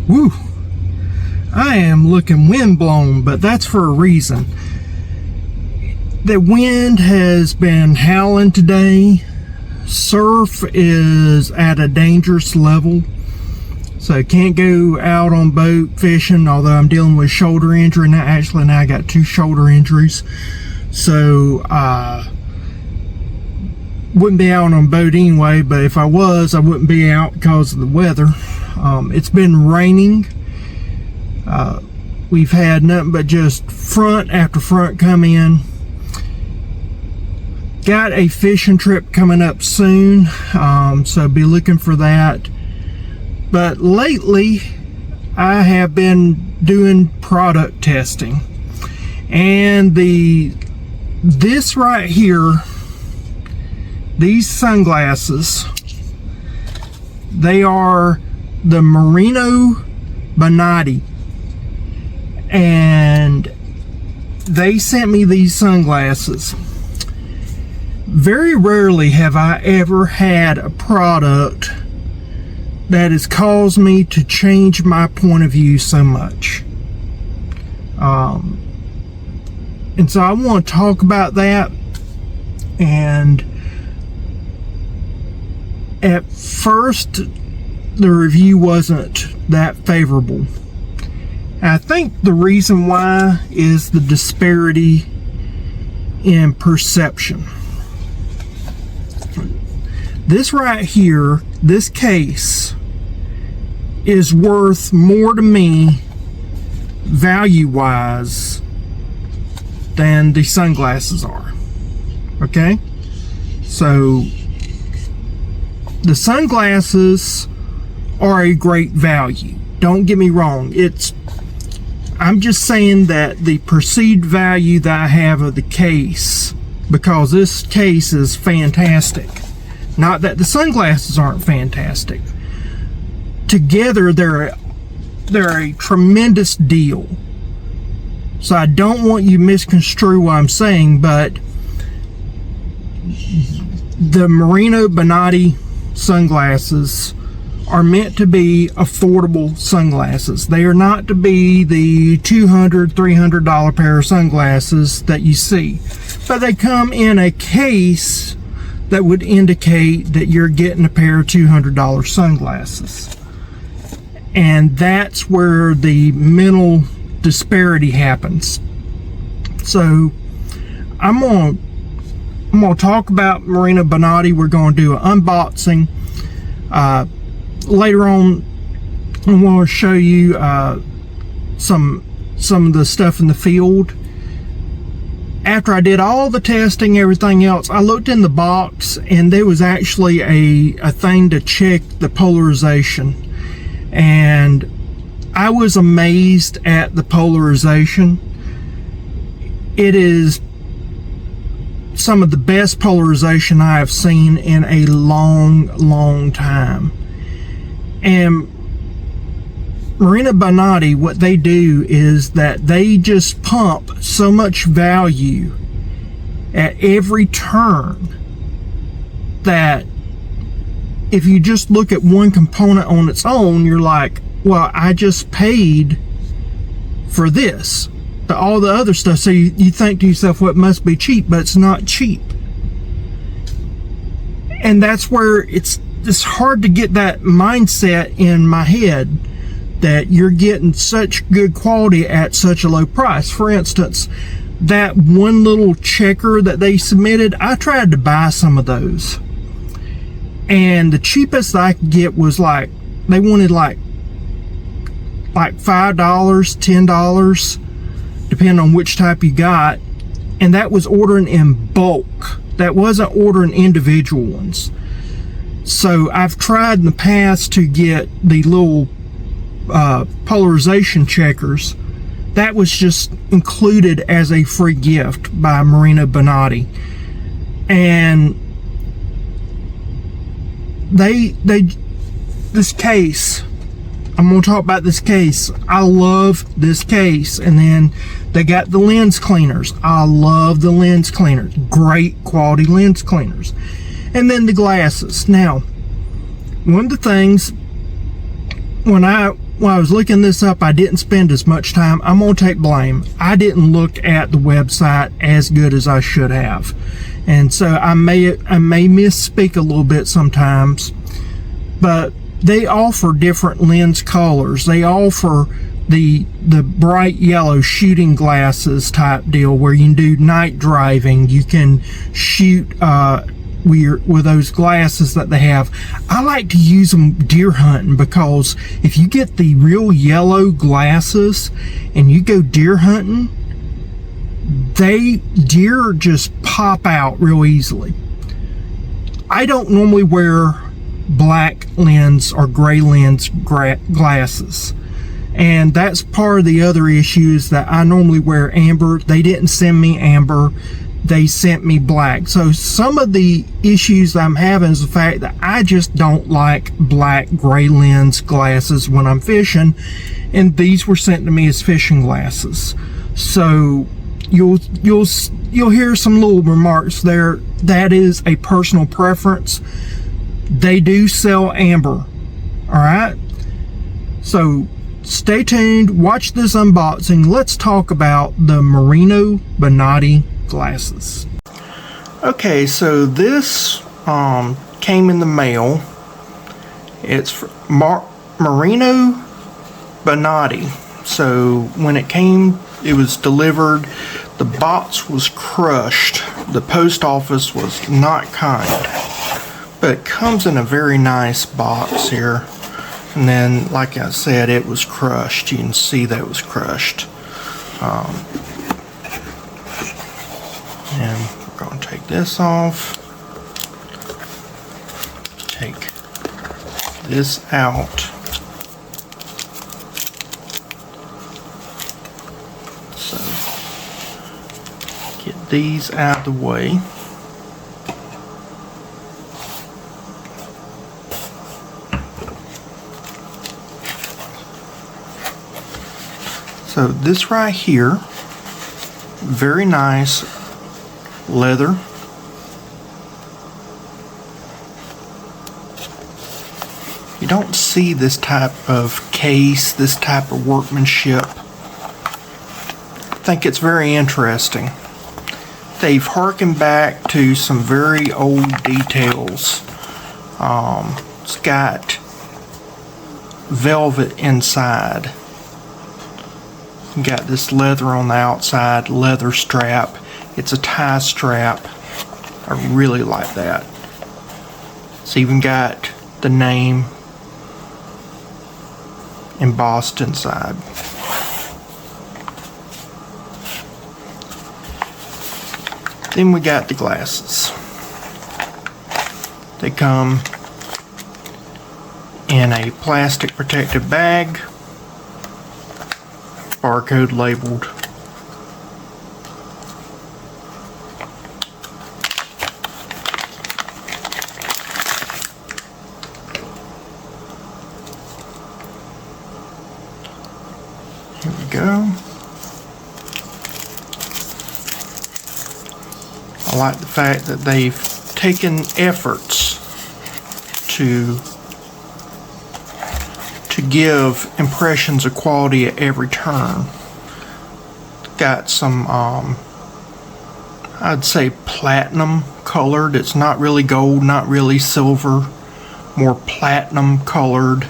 Woo! I am looking windblown, but that's for a reason. The wind has been howling today. Surf is at a dangerous level, so can't go out on boat fishing, although I'm dealing with shoulder injury now. Actually, now I got 2 shoulder injuries, so wouldn't be out on boat anyway. But if I was, I wouldn't be out because of the weather. It's been raining. We've had nothing but just front after front come in. Got a fishing trip coming up soon, so be looking for that. But lately I have been doing product testing, and this right here, these sunglasses, they are the Marino Bonatti, and they sent me these sunglasses. Very rarely have I ever had a product that has caused me to change my point of view so much. And so I want to talk about that. And at first, the review wasn't that favorable. I think the reason why is the disparity in perception. This right here, this case, is worth more to me value-wise than the sunglasses are. Okay? So the sunglasses are a great value. Don't get me wrong. I'm just saying that the perceived value that I have of the case, because this case is fantastic. Not that the sunglasses aren't fantastic. Together, they're a tremendous deal. So I don't want you to misconstrue what I'm saying, but the Marino Bonatti sunglasses are meant to be affordable sunglasses. They are not to be the $200, $300 pair of sunglasses that you see. But they come in a case that would indicate that you're getting a pair of $200 sunglasses. And that's where the mental disparity happens. So I'm gonna talk about Marino Bonatti. We're going to do an unboxing. Later on, I want to show you some of the stuff in the field. After I did all the testing, everything else, I looked in the box, and there was actually a thing to check the polarization, and I was amazed at the polarization. It is some of the best polarization I have seen in a long time. And Marino Bonatti, what they do is that they just pump so much value at every turn that if you just look at one component on its own, you're like, well, I just paid for this, all the other stuff. So you think to yourself, well, it must be cheap, but it's not cheap. And that's where it's hard to get that mindset in my head that you're getting such good quality at such a low price. For instance, that one little checker that they submitted, I tried to buy some of those, and the cheapest I could get was like, they wanted like $5, $10, depending on which type you got, and that was ordering in bulk. That wasn't ordering individual ones. So I've tried in the past to get the little polarization checkers. That was just included as a free gift by Marino Bonatti, and this case, I'm going to talk about this case. I love this case. And then they got the lens cleaners. I love the lens cleaners. Great quality lens cleaners. And then the glasses. Now, one of the things, when I when I was looking this up, I didn't spend as much time. I'm gonna take blame. I didn't look at the website as good as I should have, and so I may misspeak a little bit sometimes. But they offer different lens colors. They offer the bright yellow shooting glasses type deal where you can do night driving. You can shoot with those glasses that they have. I like to use them deer hunting, because if you get the real yellow glasses and you go deer hunting, deer just pop out real easily. I don't normally wear black lens or gray lens glasses, and that's part of the other issue, is that I normally wear amber. They didn't send me amber, they sent me black. So some of the issues that I'm having is the fact that I just don't like black gray lens glasses when I'm fishing, and these were sent to me as fishing glasses. So you'll hear some little remarks there. That is a personal preference. They do sell amber. All right, so stay tuned, watch this unboxing. Let's talk about the Marino Bonatti glasses. Okay, so this came in the mail. It's Marino Bonatti. So when it came, it was delivered. The box was crushed. The post office was not kind, but it comes in a very nice box here. And then, like I said, it was crushed. You can see that it was crushed. And we're going to take this off. Take this out. So, get these out of the way. So this right here, very nice leather. You don't see this type of case, this type of workmanship. I think it's very interesting. They've harkened back to some very old details. It's got velvet inside. Got this leather on the outside, leather strap. It's a tie strap. I really like that. It's even got the name embossed inside. Then we got the glasses. They come in a plastic protective bag, barcode labeled. Here we go. I like the fact that they've taken efforts to give impressions of quality at every turn. Got some I'd say platinum colored. It's not really gold, not really silver, more platinum colored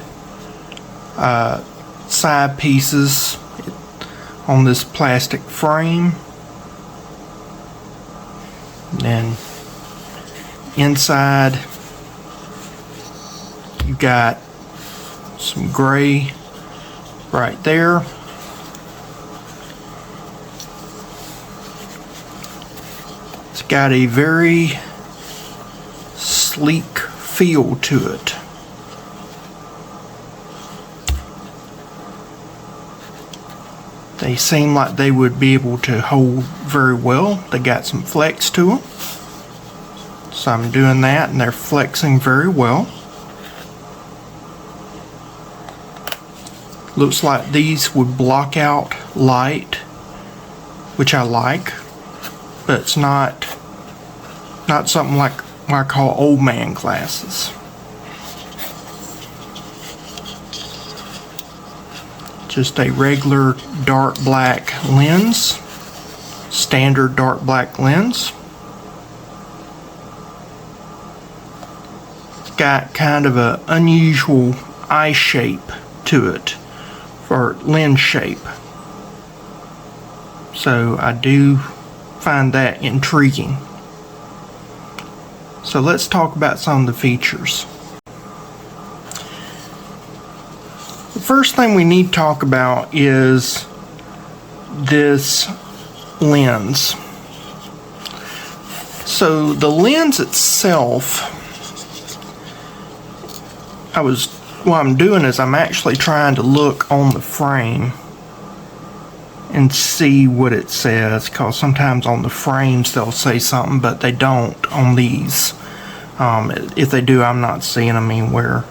side pieces on this plastic frame. And then inside you got some gray right there. It's got a very sleek feel to it. They seem like they would be able to hold very well. They got some flex to them. So I'm doing that and they're flexing very well. Looks like these would block out light, which I like, but it's not something like what I call old man glasses. Just a regular dark black lens, standard dark black lens. It's got kind of an unusual eye shape to it, for lens shape. So I do find that intriguing. So let's talk about some of the features. The first thing we need to talk about is this lens. So the lens itself, what I'm doing is I'm actually trying to look on the frame and see what it says, because sometimes on the frames they'll say something but they don't on these. If they do, I'm not seeing them anywhere.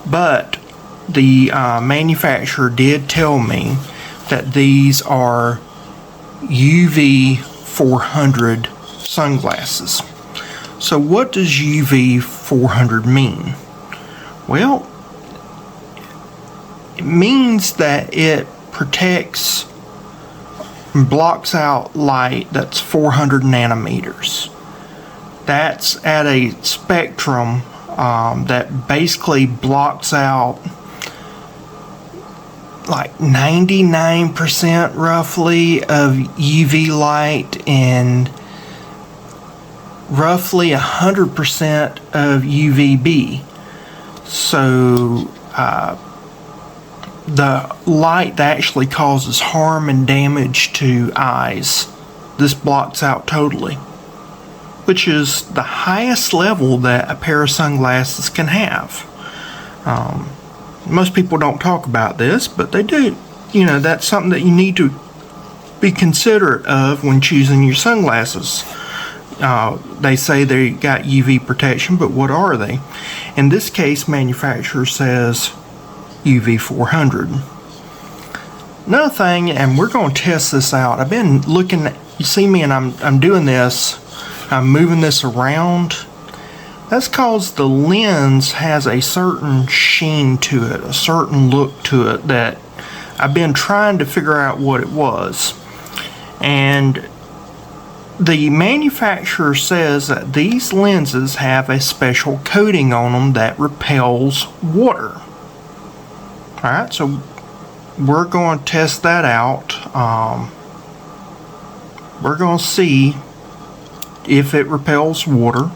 But the manufacturer did tell me that these are UV 400 sunglasses. So what does UV 400 mean? Well, it means that it protects and blocks out light that's 400 nanometers. That's at a spectrum that basically blocks out like 99% roughly of UV light and roughly 100% of UVB. So the light that actually causes harm and damage to eyes, this blocks out totally, which is the highest level that a pair of sunglasses can have. Most people don't talk about this, but they do. You know, that's something that you need to be considerate of when choosing your sunglasses. They say they got UV protection, but what are they? In this case, manufacturer says UV 400. Another thing, and we're going to test this out. I've been looking, you see me and I'm doing this, I'm moving this around. That's because the lens has a certain sheen to it, a certain look to it that I've been trying to figure out what it was. And the manufacturer says that these lenses have a special coating on them that repels water. Alright, so we're going to test that out. We're going to see if it repels water.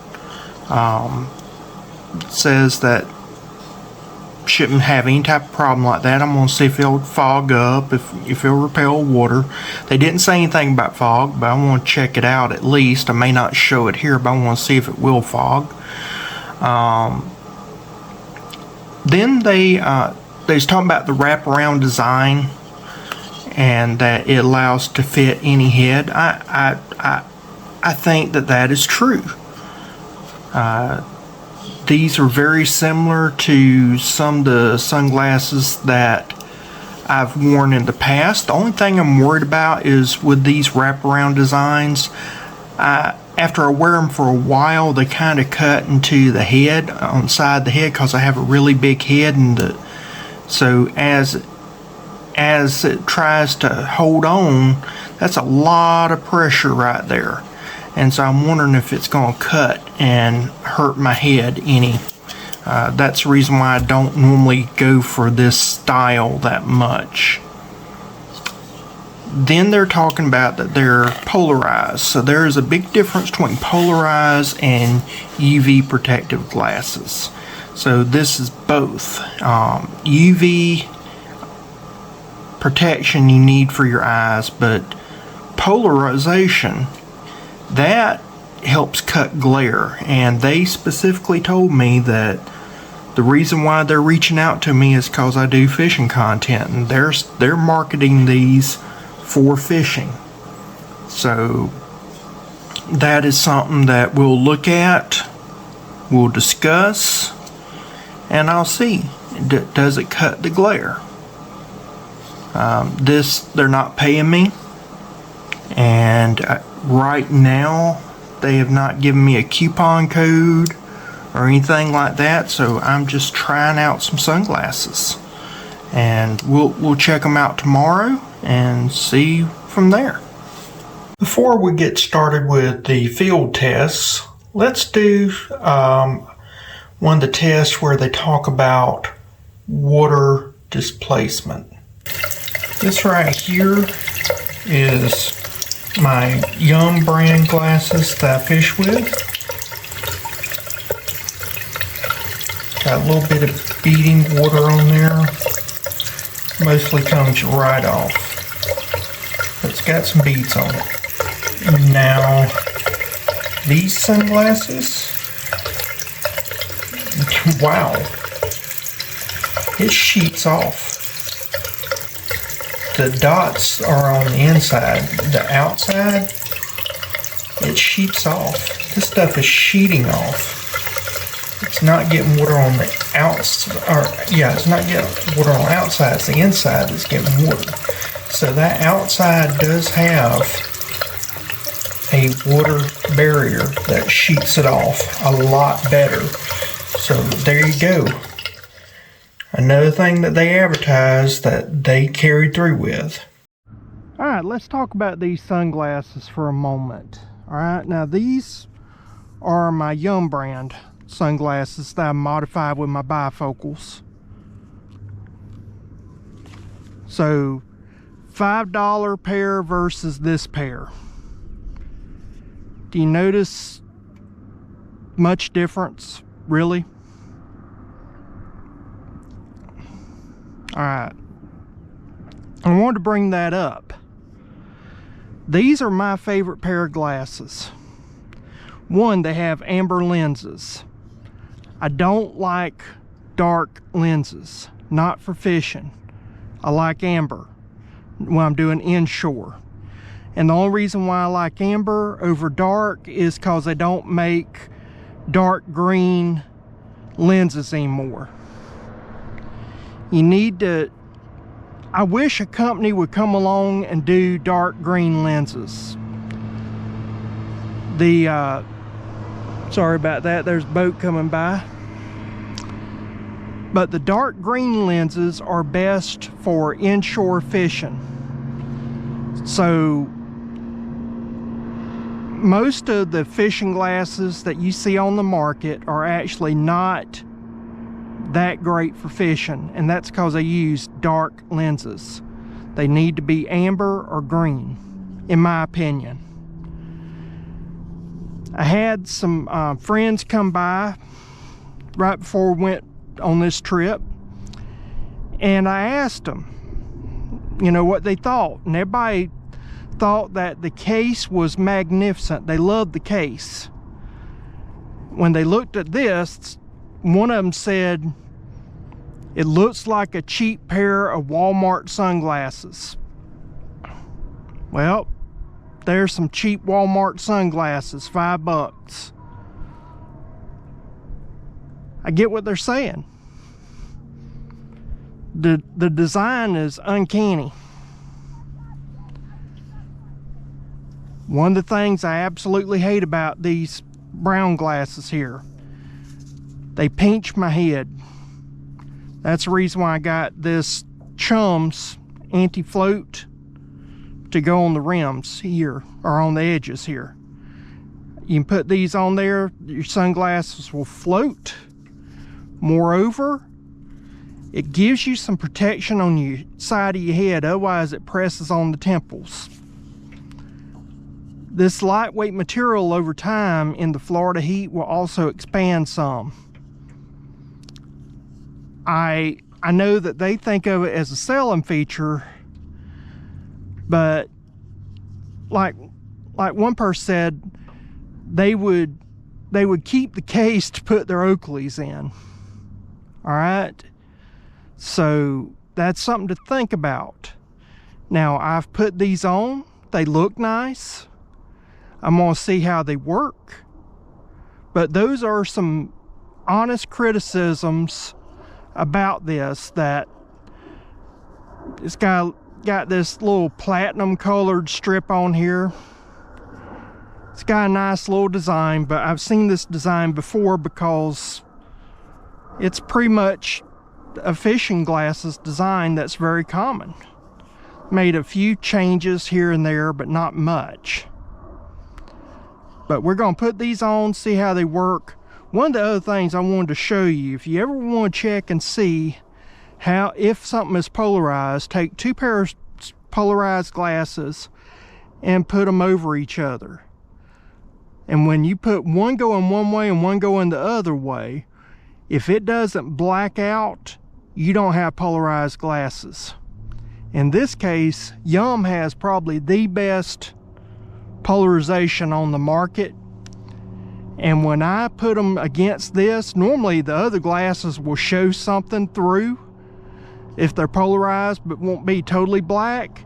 It says that shouldn't have any type of problem like that. I'm going to see if it'll fog up, if it'll repel water. They didn't say anything about fog, but I want to check it out at least. I may not show it here, but I want to see if it will fog. Then they was talking about the wraparound design and that it allows to fit any head. I think that is true. These are very similar to some of the sunglasses that I've worn in the past. The only thing I'm worried about is with these wraparound designs, after I wear them for a while, they kind of cut into the head, on the side of the head, because I have a really big head, and so as it tries to hold on, that's a lot of pressure right there. And so I'm wondering if it's going to cut and hurt my head any. That's the reason why I don't normally go for this style that much. Then they're talking about that they're polarized. So there is a big difference between polarized and UV protective glasses. So this is both. UV protection you need for your eyes, but polarization, that helps cut glare. And they specifically told me that the reason why they're reaching out to me is because I do fishing content, and they're marketing these for fishing. So that is something that we'll look at, we'll discuss, and I'll see, does it cut the glare? They're not paying me, and right now they have not given me a coupon code or anything like that, so I'm just trying out some sunglasses, and we'll check them out tomorrow and see from there. Before we get started with the field tests, let's do one of the tests where they talk about water displacement. This right here is my Yum brand glasses that I fish with. Got a little bit of beading water on there. Mostly comes right off. But it's got some beads on it. Now, these sunglasses, wow, it sheets off. The dots are on the inside. The outside, it sheets off. This stuff is sheeting off. It's not getting water on the outside, it's not getting water on the outside, it's the inside that's getting water. So that outside does have a water barrier that sheets it off a lot better. So there you go. Another thing that they advertise that they carried through with. Alright, let's talk about these sunglasses for a moment. Alright, now these are my Yum brand sunglasses that I modified with my bifocals. So $5 pair versus this pair. Do you notice much difference, really? Alright, I wanted to bring that up. These are my favorite pair of glasses. One, they have amber lenses. I don't like dark lenses, not for fishing. I like amber when I'm doing inshore. And the only reason why I like amber over dark is because they don't make dark green lenses anymore. You need to, I wish a company would come along and do dark green lenses. Sorry about that, there's a boat coming by. But the dark green lenses are best for inshore fishing. So most of the fishing glasses that you see on the market are actually not that great for fishing, and that's because they use dark lenses. They need to be amber or green, in my opinion. I had some friends come by right before we went on this trip, and I asked them, you know, what they thought, and everybody thought that the case was magnificent. They loved the case. When they looked at this, one of them said, it looks like a cheap pair of Walmart sunglasses. Well, there's some cheap Walmart sunglasses, $5. I get what they're saying. The design is uncanny. One of the things I absolutely hate about these brown glasses here, they pinch my head. That's the reason why I got this Chum's anti-float to go on the rims here, or on the edges here. You can put these on there, your sunglasses will float. Moreover, it gives you some protection on your side of your head, otherwise it presses on the temples. This lightweight material over time in the Florida heat will also expand some. I know that they think of it as a selling feature, but like one person said, they would keep the case to put their Oakleys in. All right, so that's something to think about. Now, I've put these on, they look nice. I'm gonna see how they work, but those are some honest criticisms about this, that it's got this little platinum colored strip on here. It's got a nice little design, but I've seen this design before because it's pretty much a fishing glasses design that's very common. Made a few changes here and there, but not much. But we're going to put these on, see how they work. One of the other things I wanted to show you, if you ever want to check and see how, if something is polarized, take two pairs of polarized glasses and put them over each other. And when you put one going one way and one going the other way, if it doesn't black out, you don't have polarized glasses. In this case, Yum has probably the best polarization on the market. And when I put them against this, normally the other glasses will show something through if they're polarized, but won't be totally black.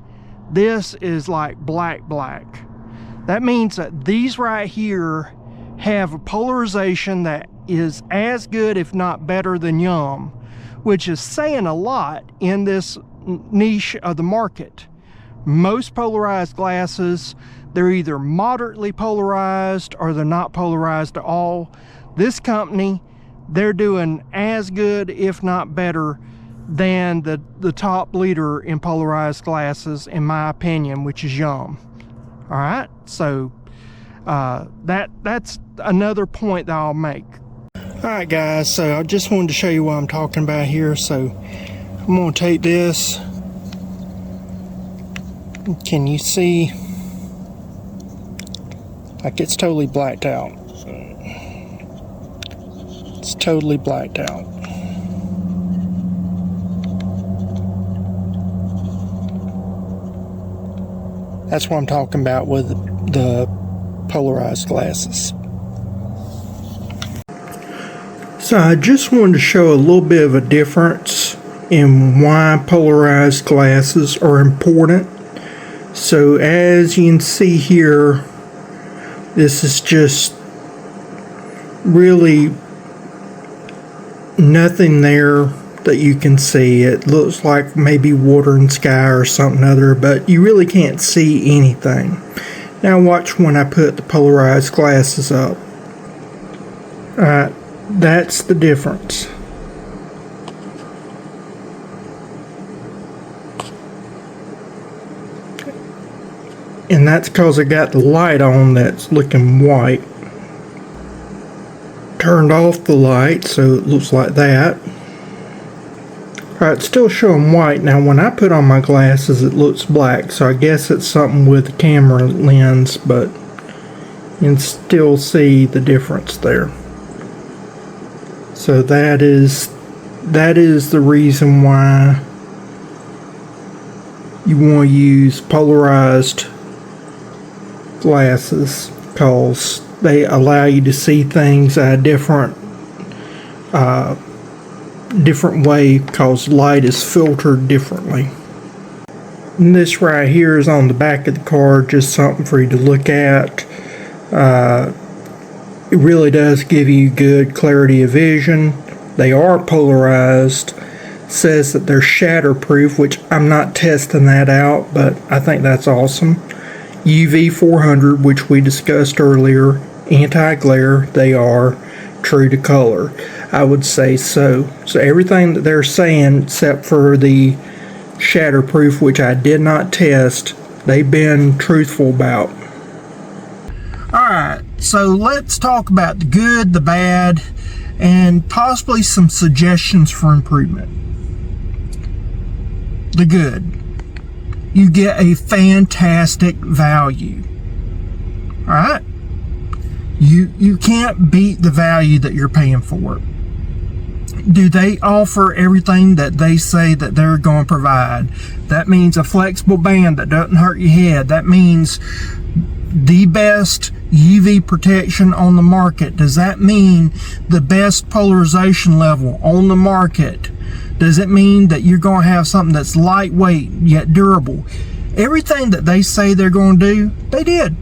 This is like black. That means that these right here have a polarization that is as good, if not better, than Yum, which is saying a lot in this niche of the market. Most polarized glasses, they're either moderately polarized or they're not polarized at all. This company, they're doing as good, if not better, than the top leader in polarized glasses, in my opinion, which is Yum. All right, so that's another point that I'll make. All right, guys, so I just wanted to show you what I'm talking about here. So I'm going to take this. Can you see? Like, it's totally blacked out. It's totally blacked out. That's what I'm talking about with the polarized glasses. So I just wanted to show a little bit of a difference in why polarized glasses are important. So as you can see here, this is just really nothing there that you can see. It looks like maybe water and sky or something other, but you really can't see anything. Now watch when I put the polarized glasses up. That's the difference. And that's because I got the light on that's looking white. Turned off the light so it looks like that. Alright, it's still showing white. Now when I put on my glasses it looks black, so I guess it's something with the camera lens, but you can still see the difference there. So that is the reason why you want to use polarized glasses, because they allow you to see things at a different way, because light is filtered differently. And this right here is on the back of the card, just something for you to look at. It really does give you good clarity of vision. They are polarized. It says that they're shatterproof, which I'm not testing that out, but I think that's awesome. UV 400, which we discussed earlier, anti-glare. They are true to color, I would say so. So everything that they're saying, except for the shatterproof, which I did not test, they've been truthful about. Alright, so let's talk about the good, the bad, and possibly some suggestions for improvement. The good. You get a fantastic value. Alright? You can't beat the value that you're paying for it. Do they offer everything that they say that they're going to provide? That means a flexible band that doesn't hurt your head. That means the best UV protection on the market. Does that mean the best polarization level on the market? Does it mean that you're going to have something that's lightweight yet durable? Everything that they say they're going to do, they did.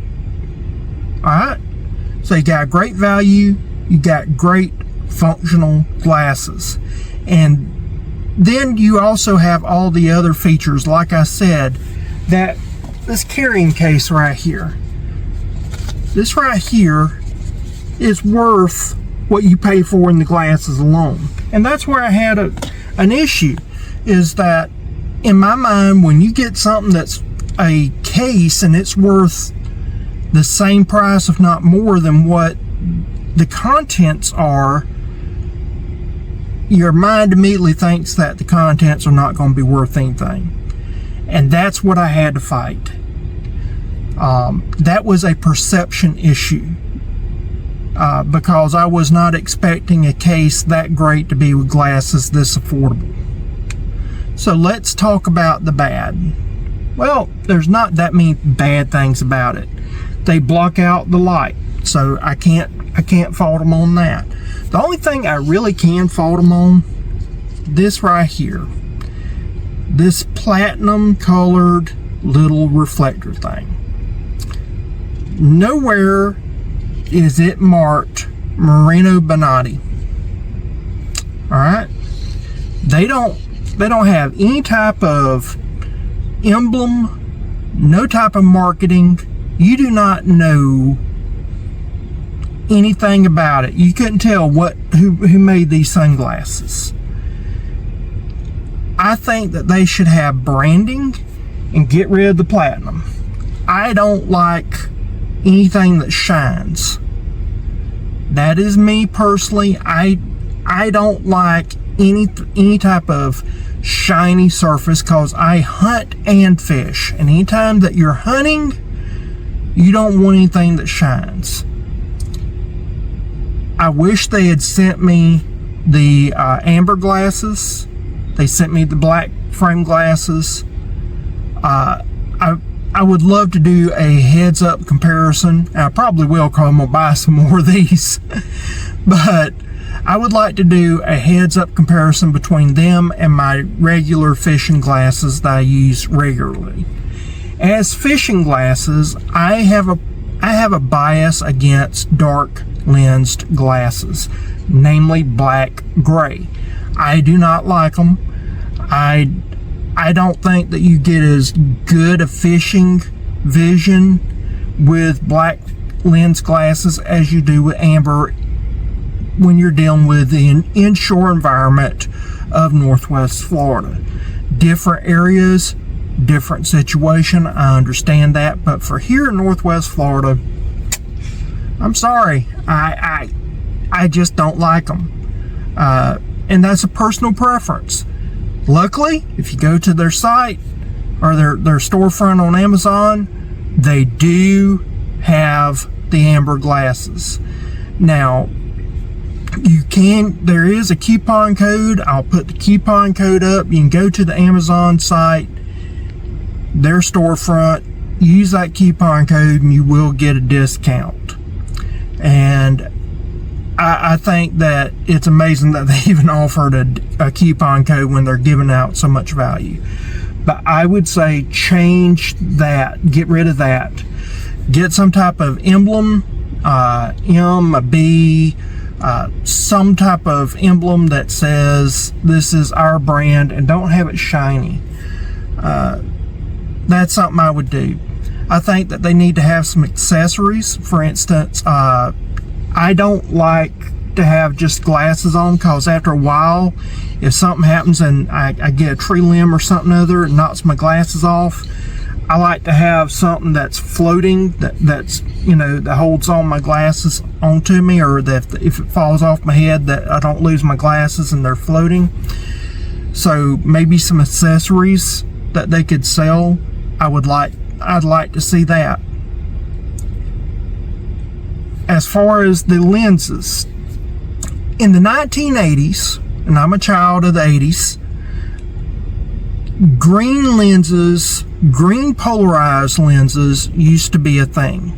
Alright? So you got great value, you got great functional glasses. And then you also have all the other features, like I said, that this carrying case right here. This right here is worth what you pay for in the glasses alone. And that's where I had an issue, is that in my mind, when you get something that's a case and it's worth the same price, if not more than what the contents are, your mind immediately thinks that the contents are not going to be worth anything. And that's what I had to fight. That was a perception issue, because I was not expecting a case that great to be with glasses this affordable. So let's talk about the bad. Well, there's not that many bad things about it. They block out the light, so I can't fault them on that. The only thing I really can fault them on, this right here, this platinum colored little reflector thing. Nowhere is it marked Marino Bonatti. All right, they don't have any type of emblem, no type of marketing. You do not know anything about it. You couldn't tell who made these sunglasses. I think that they should have branding and get rid of the platinum. I don't like anything that shines. That is me personally. I don't like any type of shiny surface, because I hunt and fish, and anytime that you're hunting, you don't want anything that shines. I wish they had sent me the amber glasses. They sent me the black frame glasses. I would love to do a heads up comparison. I probably will, because I'm gonna buy some more of these. But I would like to do a heads up comparison between them and my regular fishing glasses that I use regularly. As fishing glasses, I have a bias against dark lensed glasses, namely black gray. I do not like them. I don't think that you get as good a fishing vision with black lens glasses as you do with amber when you're dealing with the inshore environment of Northwest Florida. Different areas, different situation, I understand that, but for here in Northwest Florida, I'm sorry, I just don't like them, and that's a personal preference. Luckily, if you go to their site or their storefront on Amazon, they do have the amber glasses. Now, there is a coupon code. I'll put the coupon code up. You can go to the Amazon site, their storefront, use that coupon code, and you will get a discount. And I think that it's amazing that they even offered a coupon code when they're giving out so much value. But I would say change that, get rid of that. Get some type of emblem, M, a B, some type of emblem that says this is our brand, and don't have it shiny. That's something I would do. I think that they need to have some accessories. For instance, I don't like to have just glasses on, because after a while, if something happens and I get a tree limb or something other and knocks my glasses off, I like to have something that's floating, that's that holds all my glasses onto me, or that if it falls off my head, that I don't lose my glasses and they're floating. So maybe some accessories that they could sell. I'd like to see that. As far as the lenses, in the 1980s, and I'm a child of the 80s, green lenses, green polarized lenses used to be a thing.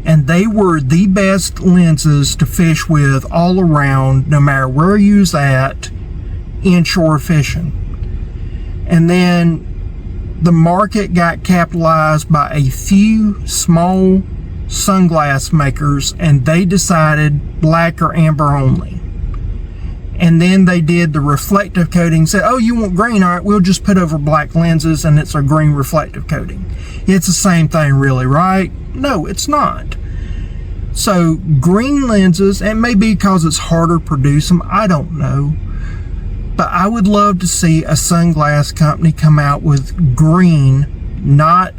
And they were the best lenses to fish with all around, no matter where you was at, inshore fishing. And then the market got capitalized by a few small sunglass makers, and they decided black or amber only. And then they did the reflective coating, said, oh, you want green? All right, we'll just put over black lenses and it's a green reflective coating. It's the same thing really, right? No, it's not. So green lenses, and maybe because it's harder to produce them, I don't know. But I would love to see a sunglass company come out with green, not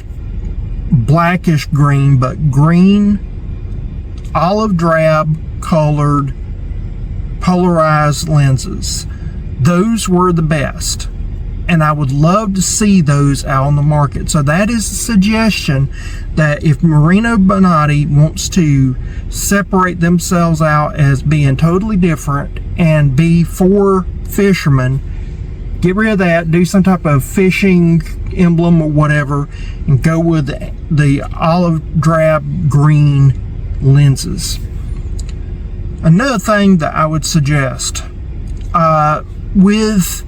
blackish green, but green, olive drab colored polarized lenses. Those were the best, and I would love to see those out on the market. So that is a suggestion, that if Marino Bonatti wants to separate themselves out as being totally different and be for fishermen, get rid of that, do some type of fishing emblem or whatever, and go with the olive drab green lenses. Another thing that I would suggest, with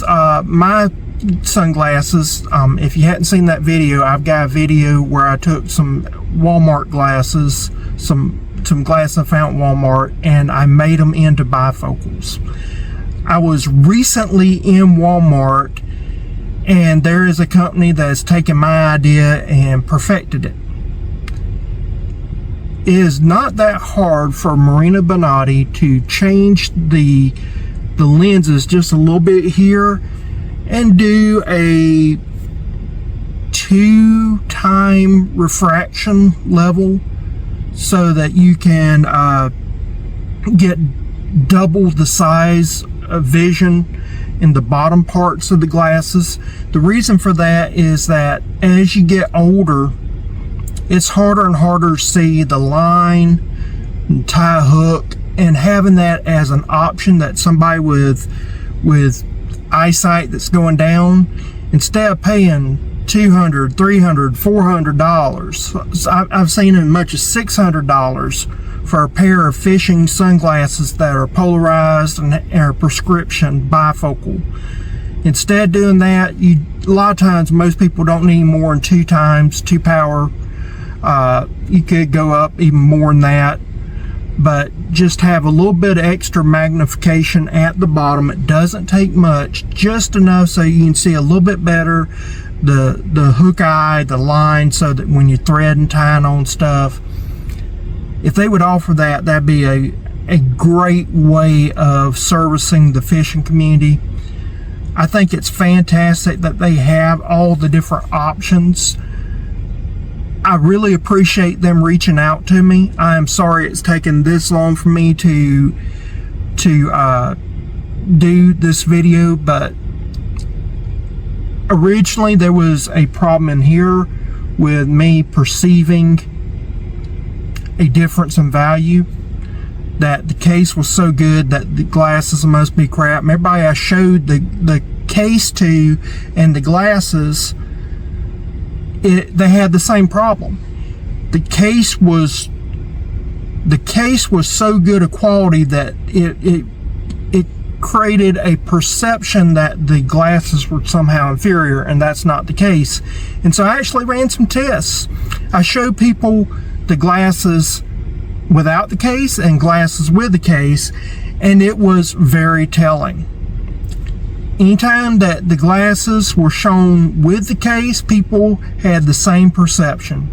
my sunglasses, if you hadn't seen that video, I've got a video where I took some Walmart glasses, some glasses I found at Walmart, and I made them into bifocals. I was recently in Walmart, and there is a company that has taken my idea and perfected it. It is not that hard for Marino Bonatti to change the lenses just a little bit here and do a 2-time refraction level so that you can get double the size of vision in the bottom parts of the glasses. The reason for that is that as you get older, it's harder and harder to see the line and tie hook, and having that as an option, that somebody with eyesight that's going down, instead of paying $200, $300, $400, I've seen as much as $600 for a pair of fishing sunglasses that are polarized and are prescription bifocal. Instead of doing that, a lot of times most people don't need more than 2 times 2 power. You could go up even more than that, but just have a little bit of extra magnification at the bottom. It doesn't take much, just enough so you can see a little bit better the hook eye, the line, so that when you thread and tying on stuff, if they would offer that, that'd be a great way of servicing the fishing community. I think it's fantastic that they have all the different options. I really appreciate them reaching out to me. I am sorry it's taken this long for me to do this video, but originally there was a problem in here with me perceiving a difference in value, that the case was so good that the glasses must be crap. Everybody I showed the case to and the glasses, they had the same problem. The case was so good a quality that it created a perception that the glasses were somehow inferior, and that's not the case. And so I actually ran some tests. I showed people the glasses without the case and glasses with the case, and it was very telling. Anytime that the glasses were shown with the case, people had the same perception.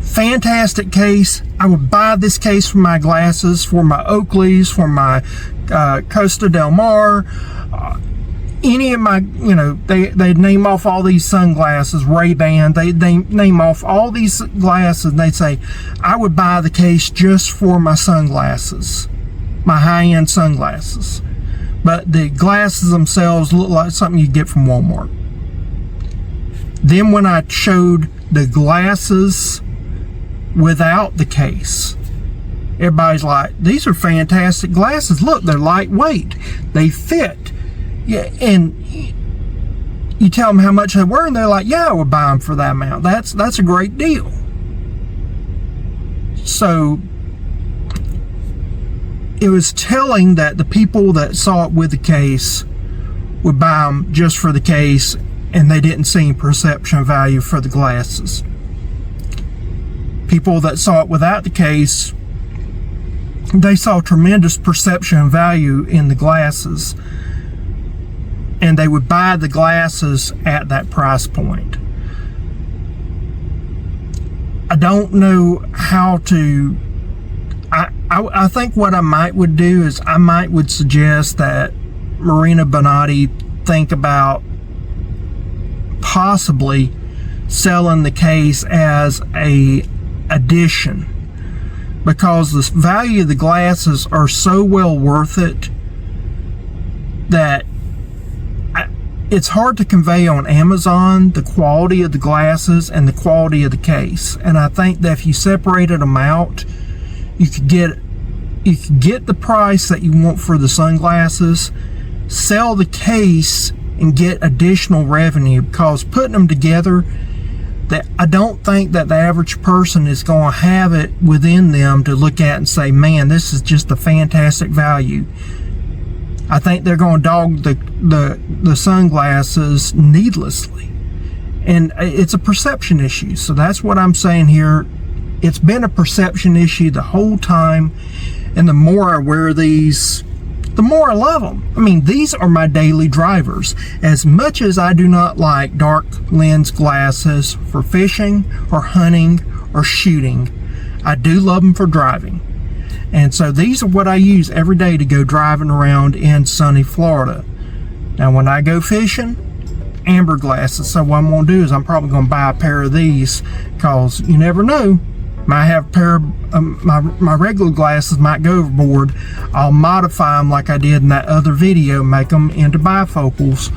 Fantastic case. I would buy this case for my glasses, for my Oakleys, for my Costa Del Mar, any of my, they name off all these sunglasses, Ray-Ban, they name off all these glasses, and they'd say, I would buy the case just for my sunglasses, my high-end sunglasses. But the glasses themselves look like something you get from Walmart. Then when I showed the glasses without the case, everybody's like, these are fantastic glasses. Look, they're lightweight. They fit. Yeah, and you tell them how much they were, and they're like, yeah, I would buy them for that amount. That's a great deal. So it was telling that the people that saw it with the case would buy them just for the case, and they didn't see perception value for the glasses. People that saw it without the case, they saw tremendous perception value in the glasses, and they would buy the glasses at that price point. I don't know how to, I think what I would do is I would suggest that Marino Bonatti think about possibly selling the case as a addition, because the value of the glasses are so well worth it that it's hard to convey on Amazon the quality of the glasses and the quality of the case. And I think that if you separated them out, you could get the price that you want for the sunglasses, sell the case, and get additional revenue, because putting them together, that I don't think that the average person is going to have it within them to look at and say, man, this is just a fantastic value. I think they're going to dog the sunglasses needlessly, and it's a perception issue. So that's what I'm saying here. It's been a perception issue the whole time, and the more I wear these, the more I love them. I mean, these are my daily drivers. As much as I do not like dark lens glasses for fishing or hunting or shooting, I do love them for driving. And so these are what I use every day to go driving around in sunny Florida. Now, when I go fishing, amber glasses. So what I'm going to do is I'm probably going to buy a pair of these, because you never know. Might have a pair of my regular glasses might go overboard. I'll modify them like I did in that other video, make them into bifocals.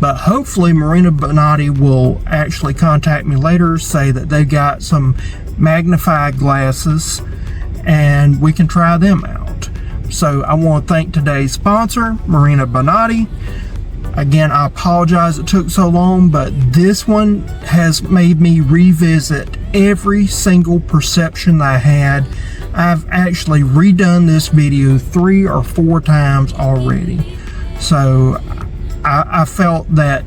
But hopefully Marino Bonatti will actually contact me later, say that they got some magnified glasses, and we can try them out. So I want to thank today's sponsor, Marino Bonatti. Again, I apologize it took so long, but this one has made me revisit every single perception I had. I've actually redone this video 3 or 4 times already. So I felt that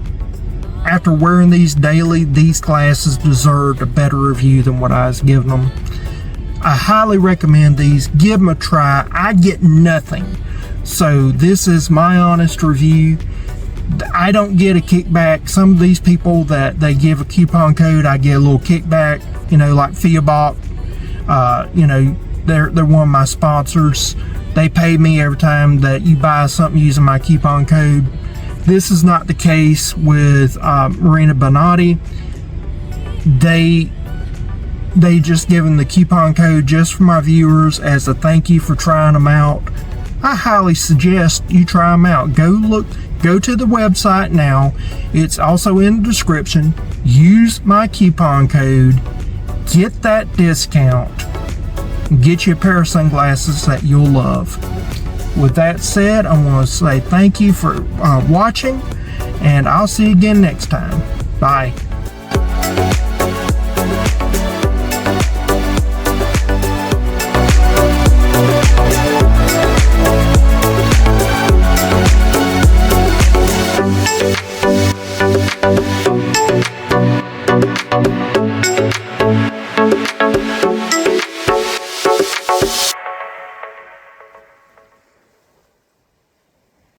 after wearing these daily, these glasses deserved a better review than what I was giving them. I highly recommend these. Give them a try. I get nothing. So this is my honest review. I don't get a kickback. Some of these people that they give a coupon code, I get a little kickback, you know, like FAGUMA. You know, they're one of my sponsors. They pay me every time that you buy something using my coupon code. This is not the case with Marino Bonatti. They just given the coupon code just for my viewers as a thank you for trying them out. I highly suggest you try them out. Go to the website now. It's also in the description. Use my coupon code. Get that discount. Get you a pair of sunglasses that you'll love. With that said, I want to say thank you for watching, and I'll see you again next time. Bye.